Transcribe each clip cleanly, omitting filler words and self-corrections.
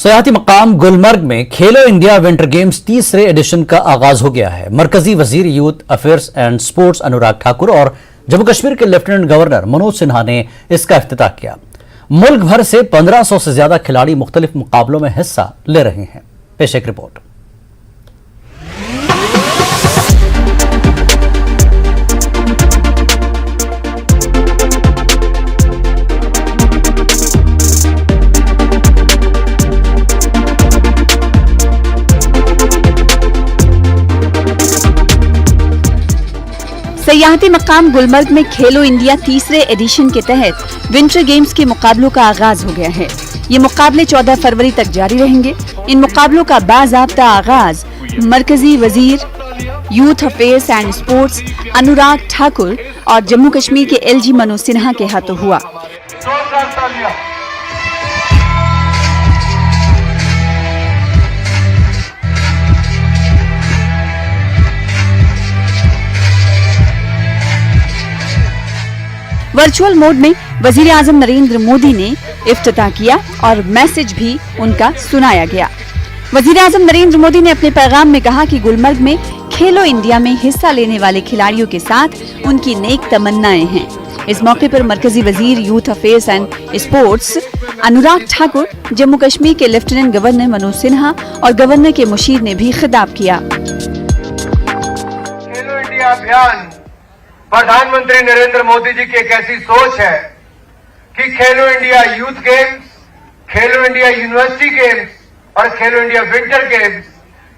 सयाहती मकाम गुलमर्ग में खेलो India winter games तीसरे एडिशन का आगाज हो गया है। मरकजी वजीर youth affairs and sports Anurag Thakur और जम्मू कश्मीर के लेफ्टिनेंट गवर्नर मनोज सिन्हा ने इसका इफ्तिताह किया। मुल्क भर से 1500 से ज्यादा खिलाड़ी मुख्तलिफ मुकाबलों में हिस्सा ले रहे हैं। पेश एक रिपोर्ट। सयाहती मकाम गुलमर्ग में खेलो इंडिया तीसरे एडिशन के तहत विंटर गेम्स के मुकाबलों का आगाज हो गया है। ये मुकाबले 14 फरवरी तक जारी रहेंगे। इन मुकाबलों का बाज़ाब्ता आगाज मरकजी वजीर youth affairs and sports Anurag Thakur और जम्मू कश्मीर के एलजी मनोज सिन्हा के हाथों हुआ। वर्चुअल मोड में वजीर आजम नरेंद्र मोदी ने इफ्तिताह किया और मैसेज भी उनका सुनाया गया। वजीर आजम नरेंद्र मोदी ने अपने पैगाम में कहा कि गुलमर्ग में खेलो इंडिया में हिस्सा लेने वाले खिलाड़ियों के साथ उनकी नेक तमन्नाएं हैं। इस मौके पर मरकजी वजीर youth affairs and sports Anurag Thakur, Jammu Kashmir के लेफ्टिनेंट गवर्नर मनोज सिन्हा और गवर्नर के मुशीर ने भी खिताब किया। खेलो इंडिया अभियान प्रधानमंत्री नरेंद्र मोदी जी की एक ऐसी सोच है कि खेलो इंडिया यूथ गेम्स, खेलो इंडिया यूनिवर्सिटी गेम्स और खेलो इंडिया विंटर गेम्स,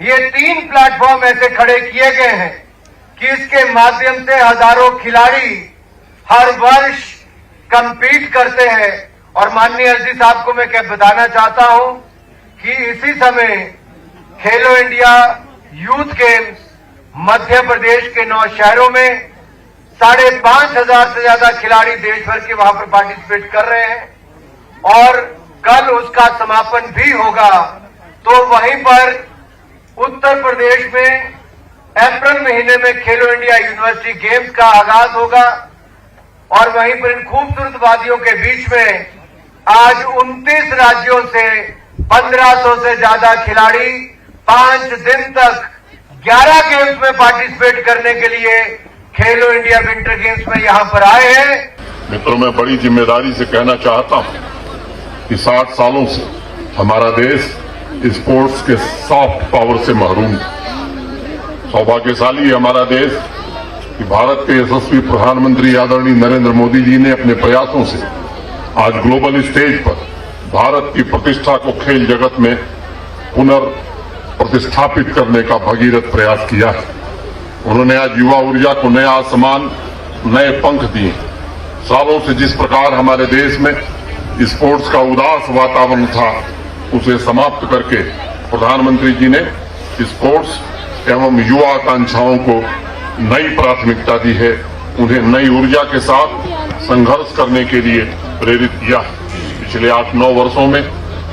ये 3 प्लेटफॉर्म ऐसे खड़े किए गए हैं कि इसके माध्यम से हजारों खिलाड़ी हर वर्ष कंपीट करते हैं। और माननीय एलजी साहब को मैं क्या बताना चाहता हूं कि इसी समय खेलो India youth games Madhya Pradesh के 9 शहरों में 5,500 से ज्यादा खिलाड़ी देश भर के वहां पर पार्टिसिपेट कर रहे हैं और कल उसका समापन भी होगा। तो वहीं पर उत्तर प्रदेश में अप्रैल महीने में खेलो इंडिया यूनिवर्सिटी गेम्स का आगाज होगा और वहीं पर इन खूबसूरत वादियों के बीच में आज 29 राज्यों से 1500 से ज्यादा खिलाड़ी 5 दिन तक 11 गेम्स में पार्टिसिपेट करने के लिए खेलो इंडिया विंटर गेम्स में यहां पर आए हैं। मित्रों, मैं बड़ी जिम्मेदारी से कहना चाहता हूं कि 60 सालों से हमारा देश स्पोर्ट्स के सॉफ्ट पावर से महरूम है। सौभाग्यशाली है हमारा देश कि भारत के यशस्वी प्रधानमंत्री आदरणीय नरेंद्र मोदी जी ने अपने प्रयासों से आज ग्लोबल स्टेज पर भारत की प्रतिष्ठा को खेल जगत में पुनर्प्रतिष्ठापित करने का भगीरथ प्रयास किया है। उन्होंने आज युवा ऊर्जा को नया आसमान, नए पंख दिए। सालों से जिस प्रकार हमारे देश में स्पोर्ट्स का उदास वातावरण था, उसे समाप्त करके प्रधानमंत्री जी ने स्पोर्ट्स एवं युवा आकांक्षाओं को नई प्राथमिकता दी है। उन्हें नई ऊर्जा के साथ संघर्ष करने के लिए प्रेरित किया। पिछले 8-9 वर्षों में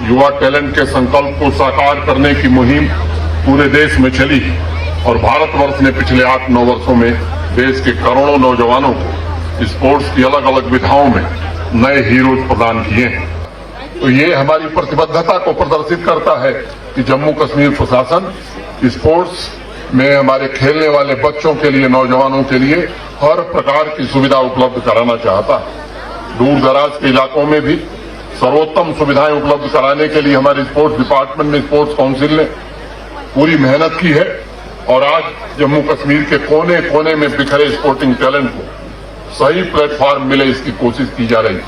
युवा टैलेंट के संकल्प को साकार करने की मुहिम पूरे देश में चली और भारतवर्ष ने पिछले 8-9 वर्षों में देश के करोड़ों नौजवानों को स्पोर्ट्स की अलग अलग विधाओं में नए हीरोज प्रदान किए हैं। तो ये हमारी प्रतिबद्धता को प्रदर्शित करता है कि जम्मू कश्मीर प्रशासन स्पोर्ट्स में हमारे खेलने वाले बच्चों के लिए, नौजवानों के लिए हर प्रकार की सुविधा उपलब्ध कराना चाहता है। दूर दराज के इलाकों में भी सर्वोत्तम सुविधाएं उपलब्ध कराने के लिए हमारे स्पोर्ट्स डिपार्टमेंट में स्पोर्ट्स काउंसिल ने पूरी मेहनत की है और आज जम्मू कश्मीर के कोने कोने में बिखरे स्पोर्टिंग टैलेंट को सही प्लेटफॉर्म मिले, इसकी कोशिश की जा रही है।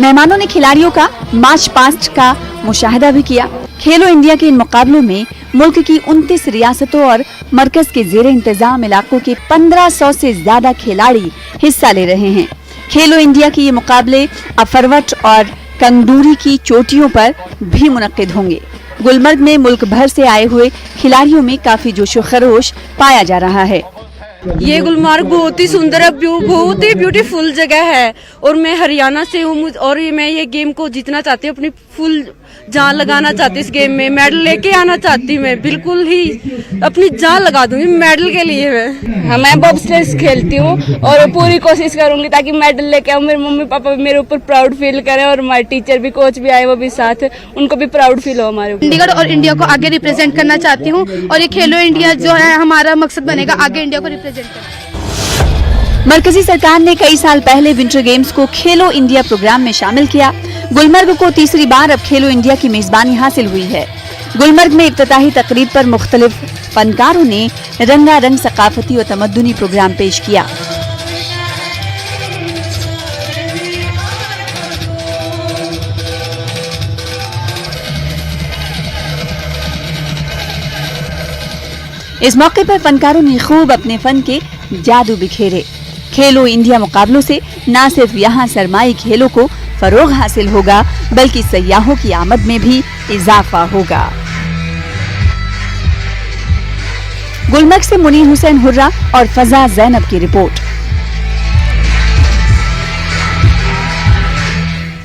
मेहमानों ने खिलाड़ियों का मार्च पास्ट का मुशाहिदा भी किया। खेलो इंडिया के इन मुकाबलों में मुल्क की 29 रियासतों और मरकज के जेर इंतजाम इलाकों के 1500 से ज्यादा खिलाड़ी हिस्सा ले रहे हैं। खेलो इंडिया के ये मुकाबले अफरवट और कंगडूरी की चोटियों पर भी मुनक्किद होंगे। गुलमर्ग में मुल्क भर से आए हुए खिलाड़ियों में काफी जोशो खरोश पाया जा रहा है। ये गुलमर्ग बहुत ही सुंदर है, बहुत ही ब्यूटीफुल जगह है और मैं हरियाणा से हूँ और मैं ये गेम को जीतना चाहती हूँ, अपनी फुल जान लगाना चाहती हूँ इस गेम में, मेडल लेके आना चाहती हूँ। मैं बिल्कुल ही अपनी जान लगा दूंगी मेडल के लिए। मैं बॉबस्लेज खेलती हूँ और पूरी कोशिश करूंगी ताकि मेडल लेके आऊँ, मेरे मम्मी पापा भी मेरे ऊपर प्राउड फील करें और हमारे टीचर भी, कोच भी आए वो भी साथ, उनको भी प्राउड फील हो हमारे ऊपर। चंडीगढ़ और इंडिया को आगे रिप्रेजेंट करना चाहती हूँ और ये खेलो इंडिया जो है हमारा मकसद बनेगा, आगे इंडिया को रिप्रेजेंट करना। मरकजी सरकार ने कई साल पहले विंटर गेम्स को खेलो इंडिया प्रोग्राम में शामिल किया। गुलमर्ग को तीसरी बार अब खेलो इंडिया की मेजबानी हासिल हुई है। गुलमर्ग में इफ्तिताही तकरीब पर मुख्तलिफ फनकारों ने रंगारंग सकाफती और तमद्दुनी प्रोग्राम पेश किया। इस मौके पर फनकारों ने खूब अपने फन के जादू बिखेरे। खेलो इंडिया मुकाबलों से न सिर्फ यहाँ सरमाई खेलों को फरोग हासिल होगा बल्कि सयाहों की आमद में भी इजाफा होगा। गुलमर्ग से मुनीर हुसैन हुर्रा और फजा जैनब की रिपोर्ट।